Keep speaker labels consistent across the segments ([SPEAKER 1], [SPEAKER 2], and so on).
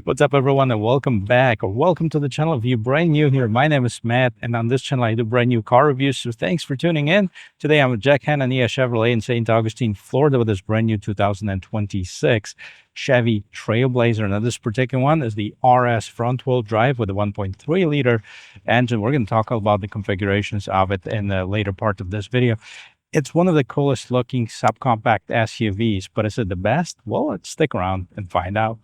[SPEAKER 1] What's up, everyone, and welcome back or welcome to the channel. If you're brand new here, my name is Matt, and on this channel I do brand new car reviews, so thanks for tuning in. Today I'm with Jack Hanania Chevrolet in St. Augustine, Florida, with this brand new 2026 Chevy Trailblazer. Now this particular one is the RS front-wheel drive with a 1.3 liter engine. We're going to talk about the configurations of it in the later part of this video. It's one of the coolest looking subcompact SUVs, but is it the best? Well, let's stick around and find out.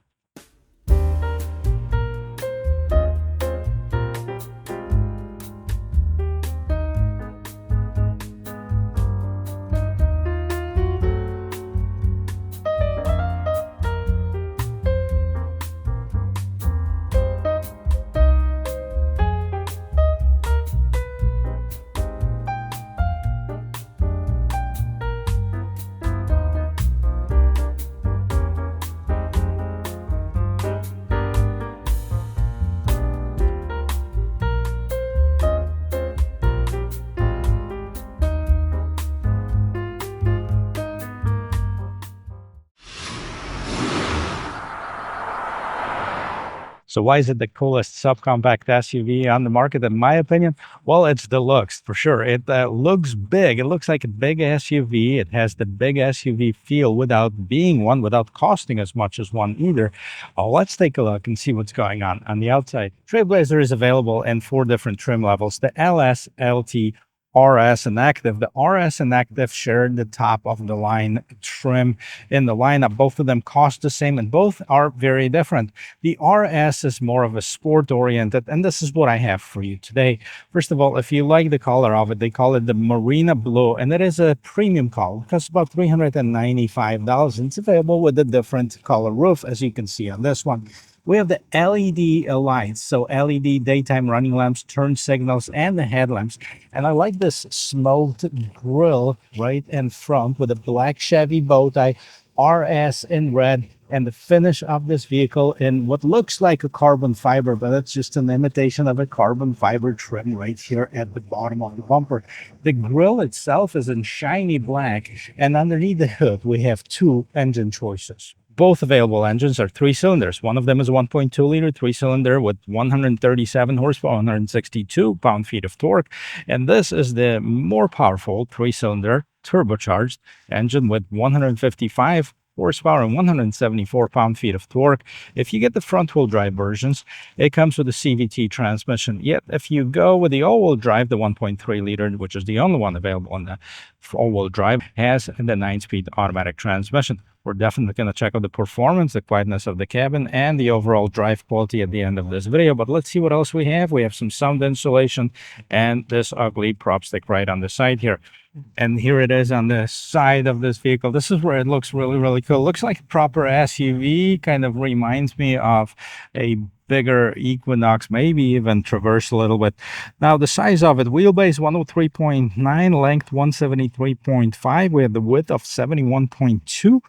[SPEAKER 1] So why is it the coolest subcompact SUV on the market, in my opinion? Well, it's the looks, for sure. It looks big. It looks like a big SUV. It has the big SUV feel without being one, without costing as much as one either. Let's take a look and see what's going on the outside. Trailblazer is available in 4 different trim levels: the LS, LT, RS, and Active. The RS and Active share the top of the line trim in the lineup. Both of them cost the same and both are very different. The RS is more of a sport oriented, and this is what I have for you today. First of all, if you like the color of it, they call it the Marina Blue, and it is a premium color. It costs about $395. It's available with a different color roof, as you can see on this one. We have the LED lights, so LED daytime running lamps, turn signals, and the headlamps. And I like this smoked grille right in front with a black Chevy bow tie, RS in red, and the finish of this vehicle in what looks like a carbon fiber, but it's just an imitation of a carbon fiber trim right here at the bottom of the bumper. The grille itself is in shiny black, and underneath the hood we have 2 engine choices. Both available engines are 3 cylinders. One of them is a 1.2 liter 3-cylinder with 137 horsepower, 162 pound-feet of torque. And this is the more powerful 3-cylinder turbocharged engine with 155 horsepower and 174 pound-feet of torque. If you get the front-wheel drive versions, it comes with a CVT transmission. Yet, if you go with the all-wheel drive, the 1.3 liter, which is the only one available on the all-wheel drive, has the 9-speed automatic transmission. We're definitely going to check out the performance, the quietness of the cabin, and the overall drive quality at the end of this video. But let's see what else we have. We have some sound insulation and this ugly prop stick right on the side here. And here it is on the side of this vehicle. This is where it looks really, really cool. It looks like a proper SUV. Kind of reminds me of a bigger Equinox, maybe even Traverse a little bit. Now, the size of it: wheelbase 103.9, length 173.5. We have the width of 71.2,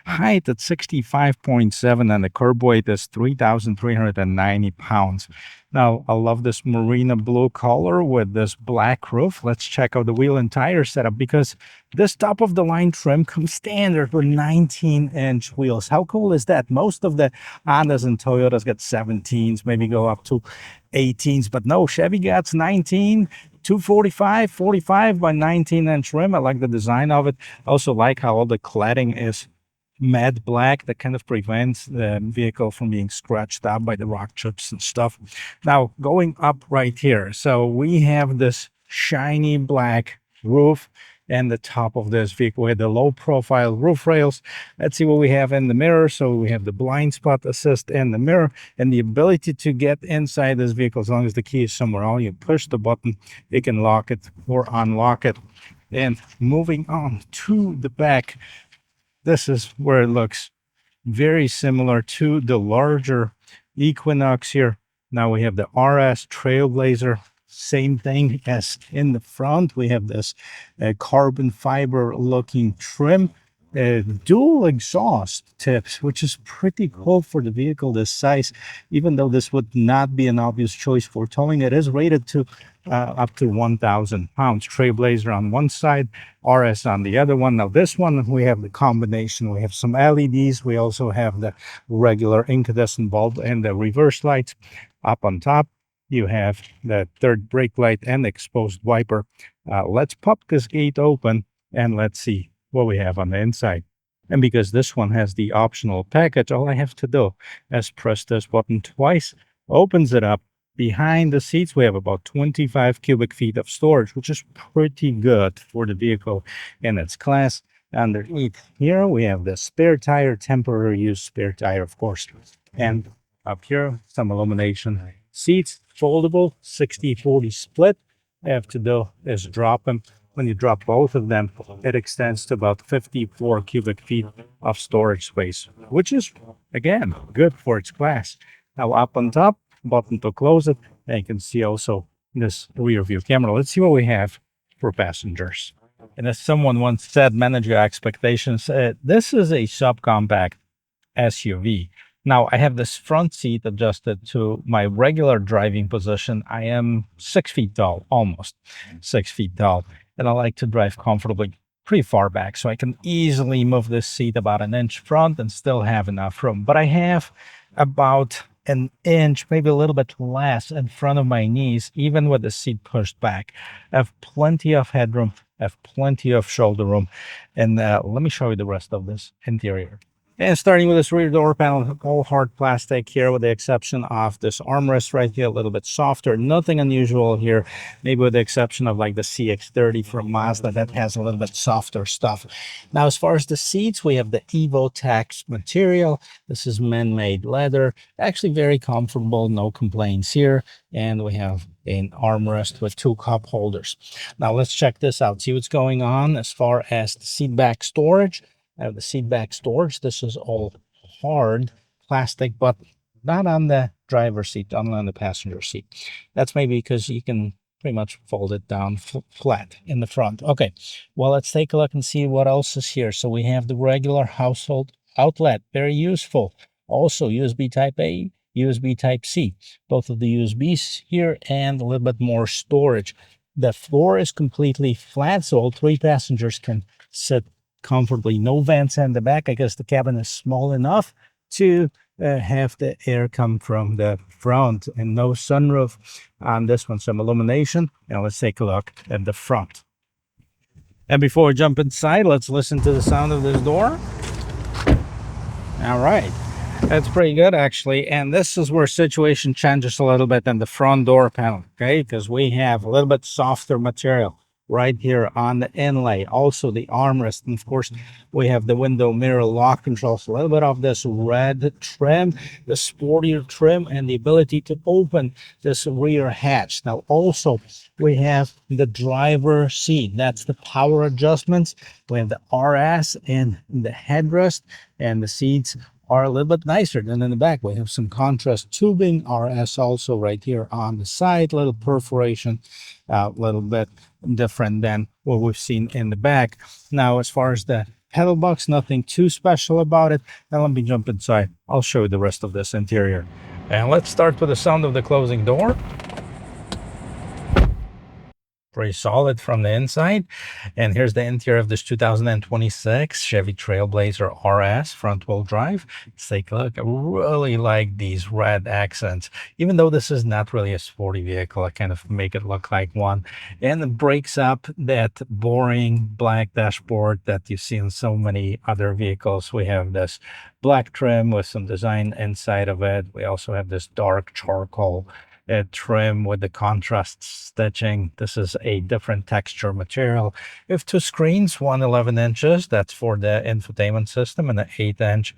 [SPEAKER 1] height at 65.7, and the curb weight is 3,390 pounds. Now, I love this Marina Blue color with this black roof. Let's check out the wheel and tire setup, because this top of the line trim comes standard with 19-inch wheels. How cool is that? Most of the Hondas and Toyotas get 17s, maybe go up to 18s, but no, Chevy gets 19, 245, 45 by 19-inch rim. I like the design of it. I also like how all the cladding is matte black. That kind of prevents the vehicle from being scratched up by the rock chips and stuff. Now, going up right here, so we have this shiny black roof and the top of this vehicle. We have the low profile roof rails. Let's see what we have in the mirror. So we have the blind spot assist in the mirror and the ability to get inside this vehicle. As long as the key is somewhere else, you push the button, you can lock it or unlock it. And moving on to the back, this is where it looks very similar to the larger Equinox here. Now we have the RS Trailblazer, same thing as in the front. We have this carbon fiber looking trim dual exhaust tips, which is pretty cool for the vehicle this size. Even though this would not be an obvious choice for towing, it is rated to up to 1,000 pounds. Trailblazer on one side, RS on the other one. Now this one, we have the combination. We have some LEDs. We also have the regular incandescent bulb and the reverse lights. Up on top, you have the third brake light and exposed wiper. Let's pop this gate open and let's see what we have on the inside. And because this one has the optional package, all I have to do is press this button twice, opens it up. Behind the seats, we have about 25 cubic feet of storage, which is pretty good for the vehicle in its class. Underneath here, we have the spare tire, temporary use spare tire, of course. And up here, some illumination. Seats, foldable, 60-40 split. All you have to do is drop them. When you drop both of them, it extends to about 54 cubic feet of storage space, which is, again, good for its class. Now, up on top, button to close it, and you can see also this rear view camera. Let's see what we have for passengers. And as someone once said, manage your expectations. This is a subcompact SUV. Now, I have this front seat adjusted to my regular driving position. I am 6 feet tall, almost 6 feet tall, and I like to drive comfortably pretty far back, so I can easily move this seat about an inch front and still have enough room. But I have about an inch, maybe a little bit less in front of my knees, even with the seat pushed back. I have plenty of headroom, I have plenty of shoulder room, and let me show you the rest of this interior. And starting with this rear door panel, all hard plastic here with the exception of this armrest right here, a little bit softer. Nothing unusual here, maybe with the exception of like the CX-30 from Mazda that has a little bit softer stuff. Now, as far as the seats, we have the EvoTax material. This is man-made leather, actually very comfortable, no complaints here. And we have an armrest with 2 cup holders. Now, let's check this out, see what's going on as far as the seat back storage. I have the seat back storage. This is all hard plastic, but not on the driver's seat, only on the passenger seat. That's maybe because you can pretty much fold it down flat in the front. Okay, well, let's take a look and see what else is here. So we have the regular household outlet, very useful. Also, USB Type A, USB Type C, both of the USBs here, and a little bit more storage. The floor is completely flat, so all 3 passengers can sit comfortably. No vents in the back. I guess the cabin is small enough to have the air come from the front, and no sunroof on this one. Some illumination. Now let's take a look at the front. And before we jump inside, let's listen to the sound of this door. All right, that's pretty good actually. And this is where situation changes a little bit in the front door panel, okay, because we have a little bit softer material right here on the inlay, also the armrest, and of course we have the window mirror lock controls, a little bit of this red trim, the sportier trim, and the ability to open this rear hatch. Now also we have the driver seat, that's the power adjustments. We have the RS in the headrest, and the seats are a little bit nicer than in the back. We have some contrast tubing, RS also right here on the side, little perforation, a little bit different than what we've seen in the back. Now, as far as the pedal box, nothing too special about it. Now let me jump inside. I'll show you the rest of this interior. And let's start with the sound of the closing door. Pretty solid from the inside. And here's the interior of this 2026 Chevy Trailblazer RS front-wheel drive. Let's take a look. I really like these red accents. Even though this is not really a sporty vehicle, I kind of make it look like one. And it breaks up that boring black dashboard that you see in so many other vehicles. We have this black trim with some design inside of it. We also have this dark charcoal trim with the contrast stitching. This is a different texture material. We have 2 screens, one 11 inches, that's for the infotainment system, and an 8-inch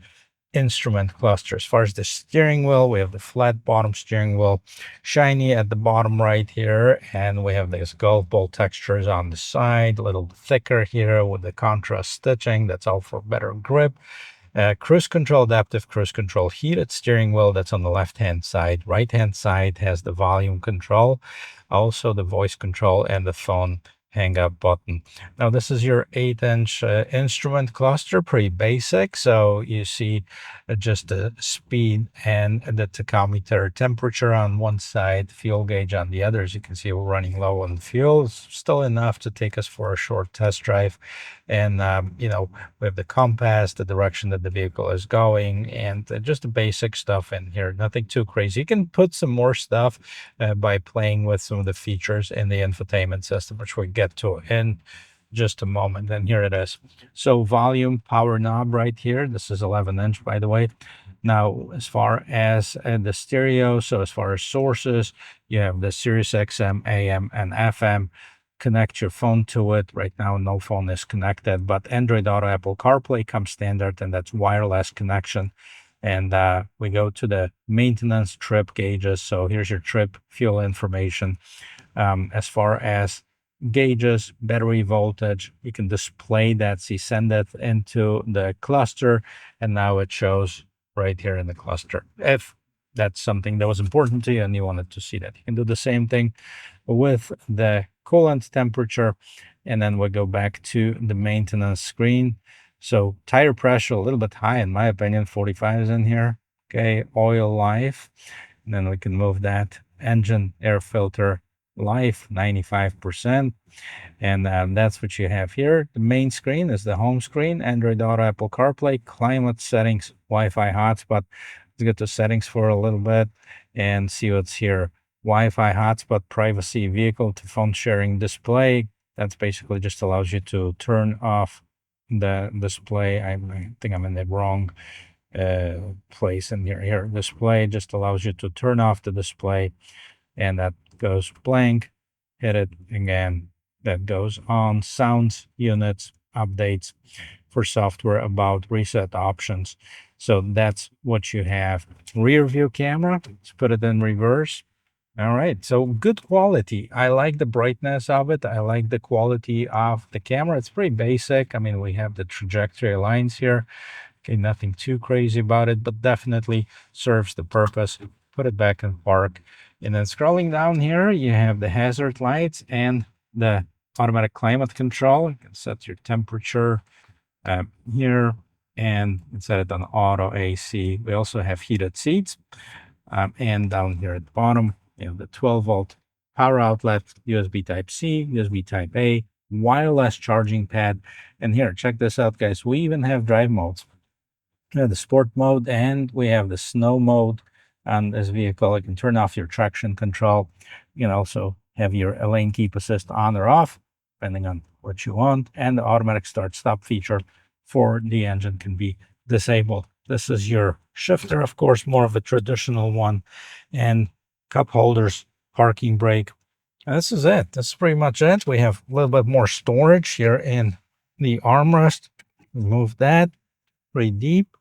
[SPEAKER 1] instrument cluster. As far as the steering wheel, we have the flat bottom steering wheel, shiny at the bottom right here, and we have these golf ball textures on the side, a little thicker here with the contrast stitching. That's all for better grip. Cruise control, adaptive cruise control, heated steering wheel, that's on the left hand side. Right hand side has the volume control, also the voice control and the phone hang up button. Now this is your 8-inch instrument cluster, pretty basic. So you see just the speed and the tachometer, temperature on one side, fuel gauge on the other. As you can see, we're running low on fuel. It's still enough to take us for a short test drive. And you know, we have the compass, the direction that the vehicle is going, and just the basic stuff in here. Nothing too crazy. You can put some more stuff by playing with some of the features in the infotainment system, which we get to in just a moment. And here it is. So volume, power knob right here. This is 11-inch, by the way. Now, as far as the stereo, so as far as sources, you have the Sirius XM, AM, and FM. Connect your phone to it. Right now, no phone is connected, but Android Auto, Apple CarPlay comes standard, and that's wireless connection. And we go to the maintenance trip gauges. So here's your trip fuel information. As far as gauges, battery voltage, you can display that. So you send that into the cluster, and now it shows right here in the cluster. If that's something that was important to you and you wanted to see that, you can do the same thing with the coolant temperature. And then we'll go back to the maintenance screen. So tire pressure a little bit high in my opinion, 45 is in here. Okay, oil life, and then we can move that. Engine air filter life 95%, and that's what you have here. The main screen is the home screen, Android Auto, Apple CarPlay, climate settings, Wi-Fi hotspot. Let's get to settings for a little bit and see what's here. Wi-Fi hotspot, privacy, vehicle to phone sharing display. That's basically just allows you to turn off the display. I think I'm in the wrong place in here. Display just allows you to turn off the display, and that goes blank. Hit it again, that goes on. Sounds, units, updates for software, about, reset options. So that's what you have. Rear view camera, let's put it in reverse. All right, so good quality. I like the brightness of it. I like the quality of the camera. It's pretty basic. I mean, we have the trajectory lines here. Okay, nothing too crazy about it, but definitely serves the purpose. Put it back in park. And then scrolling down here, you have the hazard lights and the automatic climate control. You can set your temperature here and set it on auto AC. We also have heated seats. And down here at the bottom, you have the 12-volt power outlet, USB Type-C, USB Type-A, wireless charging pad. And here, check this out, guys. We even have drive modes. We have the sport mode, and we have the snow mode on this vehicle. You can turn off your traction control. You can also have your lane keep assist on or off, depending on what you want. And the automatic start-stop feature for the engine can be disabled. This is your shifter, of course, more of a traditional one, and cup holders, parking brake. And this is it. That's pretty much it. We have a little bit more storage here in the armrest. Remove that. Pretty deep.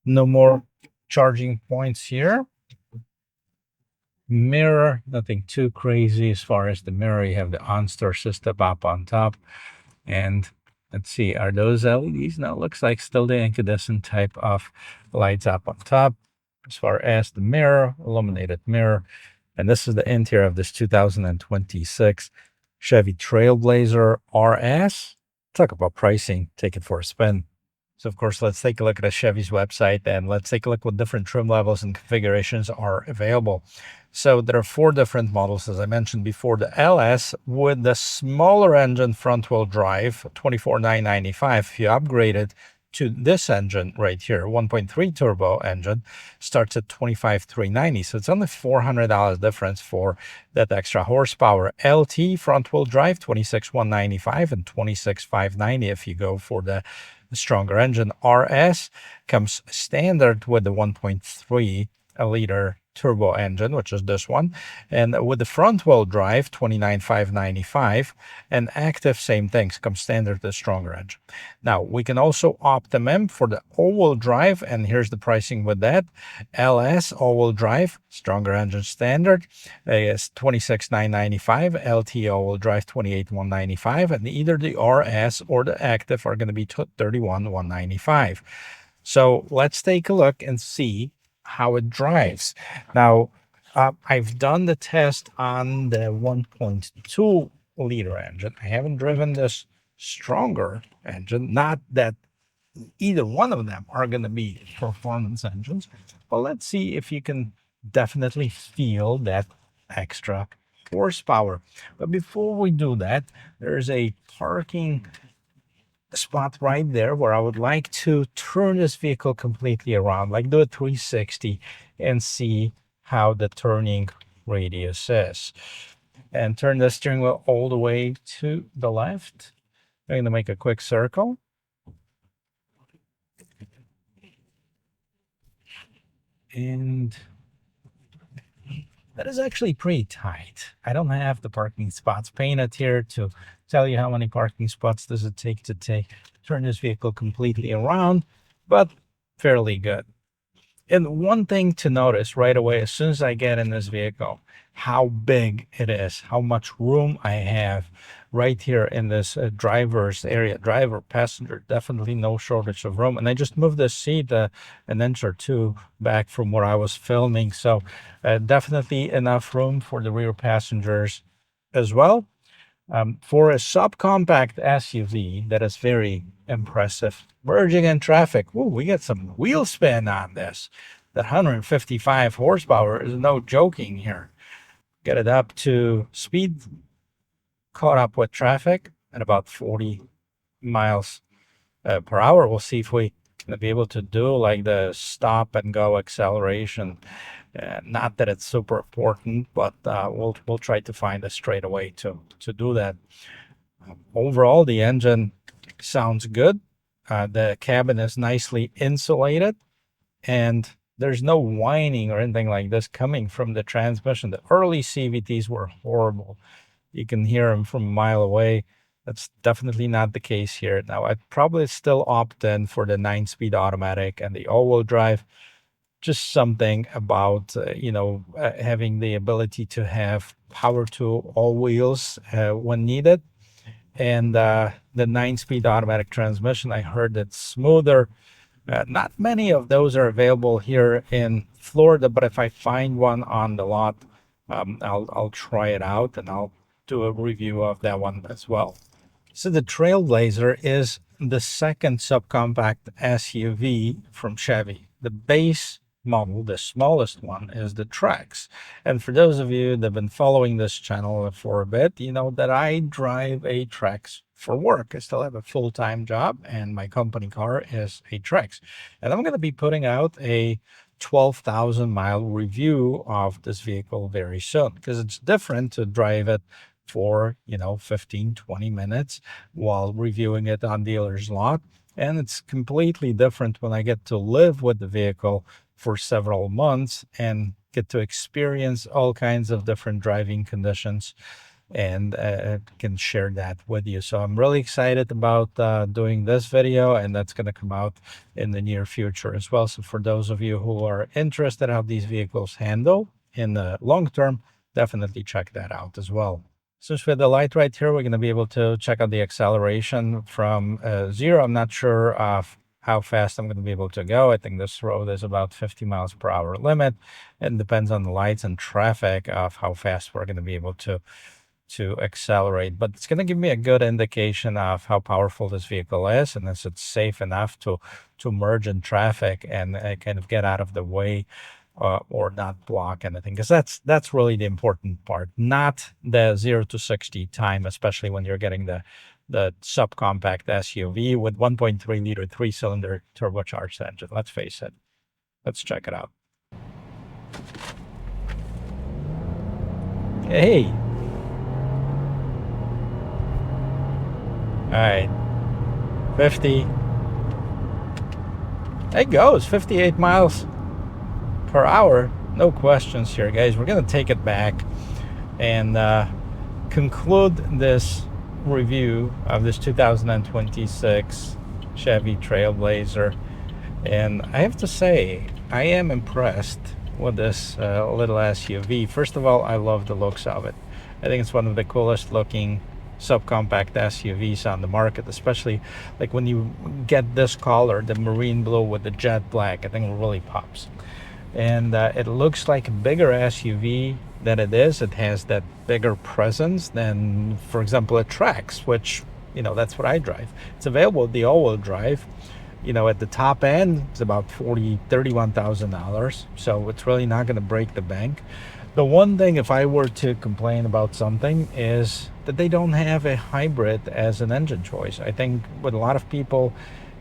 [SPEAKER 1] No more charging points here. Mirror, nothing too crazy as far as the mirror. You have the OnStar system up on top. And let's see, are those LEDs? No, it looks like still the incandescent type of lights up on top. As far as the mirror, illuminated mirror. And this is the interior of this 2026 Chevy Trailblazer RS. Talk about pricing, take it for a spin. So, of course, let's take a look at a Chevy's website, and let's take a look what different trim levels and configurations are available. So there are 4 different models, as I mentioned before. The LS with the smaller engine, front-wheel drive, $24,995. If you upgrade it to this engine right here, 1.3 turbo engine, starts at $25,390. So it's only $400 difference for that extra horsepower. LT front-wheel drive, $26,195 and $26,590 if you go for the stronger engine. RS comes standard with the 1.3 liter turbo engine, which is this one, and with the front wheel drive, $29,595, and active, same things, comes standard, the stronger engine. Now we can also opt them in for the all-wheel drive, and here's the pricing with that. LS all-wheel drive, stronger engine standard, is $26,995. LT all-wheel drive, $28,195, and either the RS or the active are going to be $31,195. So let's take a look and see how it drives. Now, I've done the test on the 1.2 liter engine. I haven't driven this stronger engine. Not that either one of them are going to be performance engines, but let's see if you can definitely feel that extra horsepower. But before we do that, there's a parking spot right there where I would like to turn this vehicle completely around, like do a 360 and see how the turning radius is. And turn the steering wheel all the way to the left. I'm going to make a quick circle. And that is actually pretty tight. I don't have the parking spots painted here to tell you how many parking spots does it take to turn this vehicle completely around, but fairly good. And one thing to notice right away, as soon as I get in this vehicle, how big it is, how much room I have right here in this driver's area. Driver, passenger, definitely no shortage of room. And I just moved this seat an inch or two back from where I was filming. So definitely enough room for the rear passengers as well. For a subcompact SUV, that is very impressive. Merging in traffic. Ooh, we get some wheel spin on this. That 155 horsepower is no joking here. Get it up to speed, caught up with traffic at about 40 miles per hour. We'll see if we can be able to do like the stop and go acceleration. Not that it's super important, but we'll try to find a straight way to do that. Overall, the engine sounds good. The cabin is nicely insulated, and there's no whining or anything like this coming from the transmission. The early CVTs were horrible. You can hear them from a mile away. That's definitely not the case here. Now, I'd probably still opt in for the 9-speed automatic and the all-wheel drive. Just something about, having the ability to have power to all wheels when needed. And the 9-speed automatic transmission, I heard it's smoother. Not many of those are available here in Florida, but if I find one on the lot, I'll try it out and I'll do a review of that one as well. So the Trailblazer is the second subcompact SUV from Chevy. The base model, the smallest one, is the Trax. And for those of you that have been following this channel for a bit, you know that I drive a Trax for work. I still have a full-time job, and my company car is a Trax. And I'm going to be putting out a 12,000 mile review of this vehicle very soon, because it's different to drive it for 15-20 minutes while reviewing it on dealer's lot, and it's completely different when I get to live with the vehicle for several months and get to experience all kinds of different driving conditions, and can share that with you. So I'm really excited about doing this video, and that's going to come out in the near future as well. So for those of you who are interested how these vehicles handle in the long term, definitely check that out as well. Since we have the light right here, we're going to be able to check out the acceleration from 0. I'm not sure of how fast I'm going to be able to go. I think this road is about 50 miles per hour limit. It depends on the lights and traffic of how fast we're going to be able to accelerate. But it's going to give me a good indication of how powerful this vehicle is, and if it's safe enough to merge in traffic and kind of get out of the way. Or not block anything, because that's really the important part, not the 0 to 60 time, especially when you're getting the subcompact SUV with 1.3 liter 3-cylinder turbocharged engine. Let's face it. Let's check it out. Hey. All right. 50. It goes 58 miles per hour, no questions here, guys. We're gonna take it back and conclude this review of this 2026 Chevy Trailblazer, and I have to say I am impressed with this little SUV. First of all, I love the looks of it. I think it's one of the coolest looking subcompact SUVs on the market, especially like when you get this color, the marine blue with the jet black. I think it really pops. And it looks like a bigger SUV that it is. It has that bigger presence than, for example, a Trax, which, you know, that's what I drive. It's available at the all-wheel drive. You know, at the top end, it's about $31,000. So it's really not going to break the bank. The one thing, if I were to complain about something, is that they don't have a hybrid as an engine choice. I think with a lot of people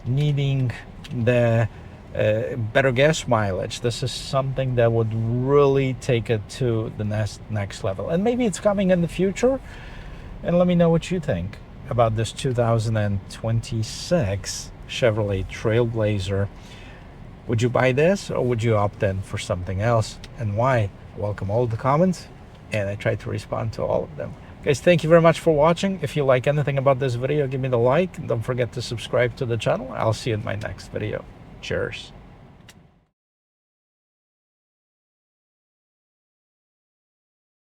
[SPEAKER 1] needing the better gas mileage, this is something that would really take it to the next level. And maybe it's coming in the future. And let me know what you think about this 2026 Chevrolet Trailblazer. Would you buy this, or would you opt in for something else, and why? Welcome all the comments, and I try to respond to all of them. Guys, thank you very much for watching. If you like anything about this video, give me the like, and don't forget to subscribe to the channel. I'll see you in my next video. Cheers.